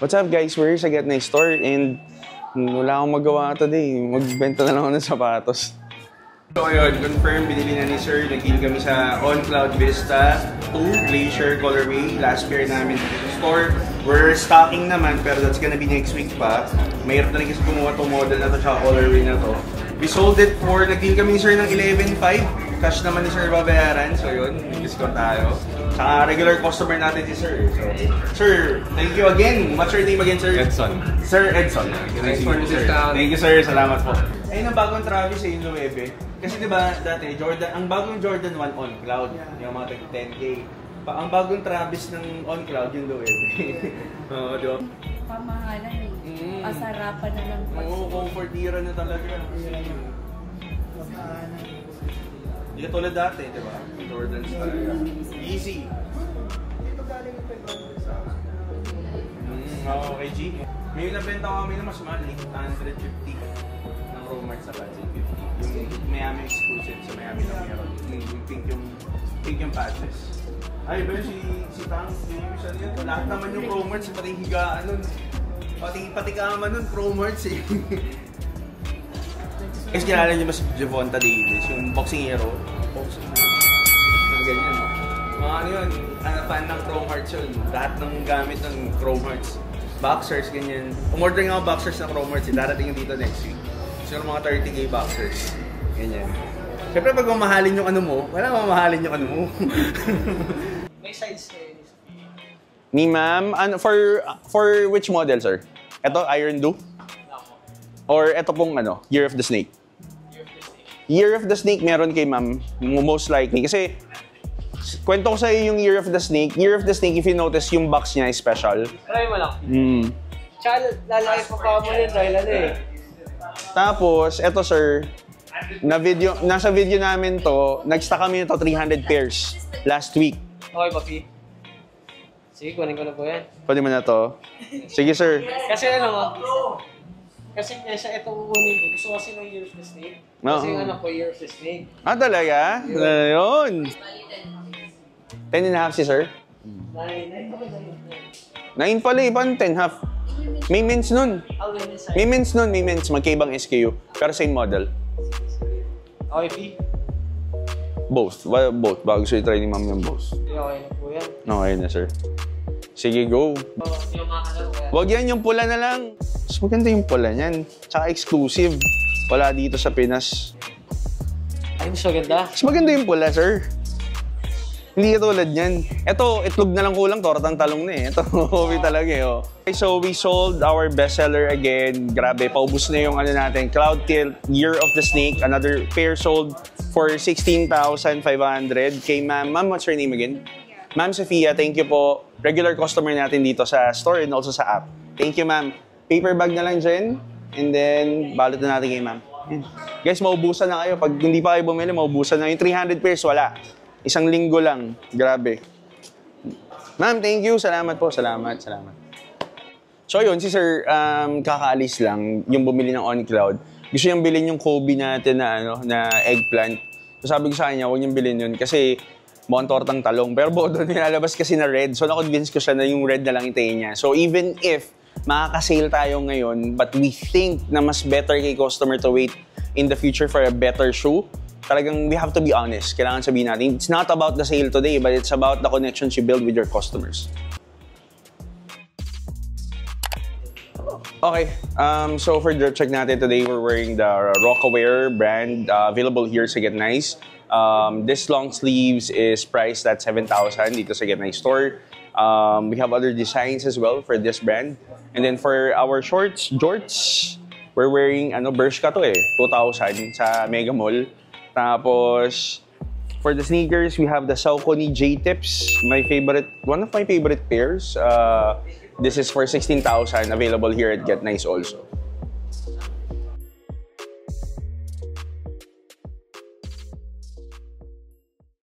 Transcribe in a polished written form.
What's up guys, we're here sa Get Nice Store and wala akong magawa today. Magbenta na lang ako ng sapatos. So ayun, confirm, binili na ni Sir. Nag-deal kami sa On Cloud Vista 2 Glacier colorway. Last pair namin sa store. We're stocking naman pero that's gonna be next week pa. Mayroon na rin kasi kumuha itong model na to sa colorway na to. We sold it for, nag-deal kami ni Sir ng 11.5. Cash naman ni Sir babayaran. So yun, may discount tayo. Saka regular customer natin si Sir. So, Sir, thank you again. What's your name again, Sir? Edson. Sir Edson. Thanks for the discount. Thank you, Sir. Salamat po. Ayun ang bagong Travis sa yung 9. Kasi diba dati, ang bagong Jordan 1 On Cloud. Yung mga 10K. Ang bagong Travis ng On Cloud yung 9. Oo, diba? Pamahalan eh. Pasarapan na lang. Oo, comfortira na talaga. Hindi ka tulad dati, diba? Jordans talaga. Easy. Dito galing yung pag-order sa okay, G. May nabenta kami na mas mahal, 150 ng Romart sa budget 50. Yung Miami exclusive sa Miami na meron. Yung pink yung patches. Ay, ba si Tang, lahat naman yung Romarts, pati yung higaan nun. Pati kama nun, Romarts eh. Kasi kilala niyo ba si Javonta Davis, yung boxing hero? Boxing hero. Yung ganyan, no? Ano yun, fan ng Romarts yun. Lahat ng gamit ng Romarts. Boxers, ganyan. Umorder nga ako boxers ng Romarts, darating yung dito next week. Siguro mga 30K boxers. Ganyan. Siyempre pag mamahalin yung ano mo, wala mamahalin yung ano mo. May size kayo. Ni ma'am, for which model, sir? Ito, Iron Dew? Or ito pong ano, Year of the Snake? Year of the Snake meron kay ma'am, most likely. Kasi, kwento ko sa'yo yung Year of the Snake. Year of the Snake, if you notice, yung box niya is special. Try mo lang. Tsaka lalaki pa mo yun dahil ano eh. Tapos, eto sir, nasa video namin to, nag-stock kami nito 300 pairs last week. Okay, Papi. Sige, kunin ko na po yan. Pwede mo na to? Sige sir. Kasi ano mo? Kasi niya siya itong kunin ko. Gusto kasi ng Year of the Snake. Kasi yung anak ko, Year of the Snake. Ah, talaga? Ayun. 10.5 si sir? 9 pala eh, paano 10.5? May men's nun. May men's nun, may men's. Magkaibang SKU. Pero same model. Okay, P? Both. Both. Bago gusto i-try ni ma'am yung both. Okay na po yan. Okay na, sir. Sige, go. Yung mga kalaro yan. Wag yan, yung pula na lang. Mas maganda yung pula niyan. Tsaka exclusive. Wala dito sa Pinas. Ay, mas maganda. Mas maganda yung pula, sir. Hindi katulad niyan. Ito, itlog na lang kulang, tortang talong na eh. Ito, hobby talaga eh. Oh. Okay, so we sold our bestseller again. Grabe, paubos na yung ano natin. Cloud Tilt, Year of the Snake. Another pair sold for 16,500 kay ma'am. Ma'am, what's your name again? Ma'am Sofia, thank you po. Regular customer natin dito sa store and also sa app. Thank you, ma'am. Paper bag na lang dyan. And then, balot na natin kay ma'am. Guys, maubusan na kayo. Pag hindi pa kayo bumili, maubusan na. Yung 300 pairs, wala. Isang linggo lang. Grabe. Ma'am, thank you. Salamat po. Salamat. So yun, si Sir, kakaalis lang yung bumili ng On Cloud. Gusto niyang bilhin yung Kobe natin na eggplant. So sabi ko sa kanya, huwag niyang bilhin yun kasi mukhang tortang talong. Pero doon nilalabas kasi na red. So na-convince ko siya na yung red na lang itayin niya. So even if makaka-sale tayo ngayon, but we think na mas better kay customer to wait in the future for a better shoe, talagang we have to be honest. Kailangan sabihin natin, it's not about the sale today, but it's about the connections you build with your customers. Okay, so for drip check natin today, we're wearing the Rocawear brand, available here sa Get Nice. This long sleeves is priced at 7,000 dito sa Get Nice store. We have other designs as well for this brand. And then for our shorts, jorts, we're wearing Bershka to 2,000 sa Mega Mall. Tapos, for the sneakers, we have the Saucony J-Tips, one of my favorite pairs. This is for 16,000, available here at Get Nice also.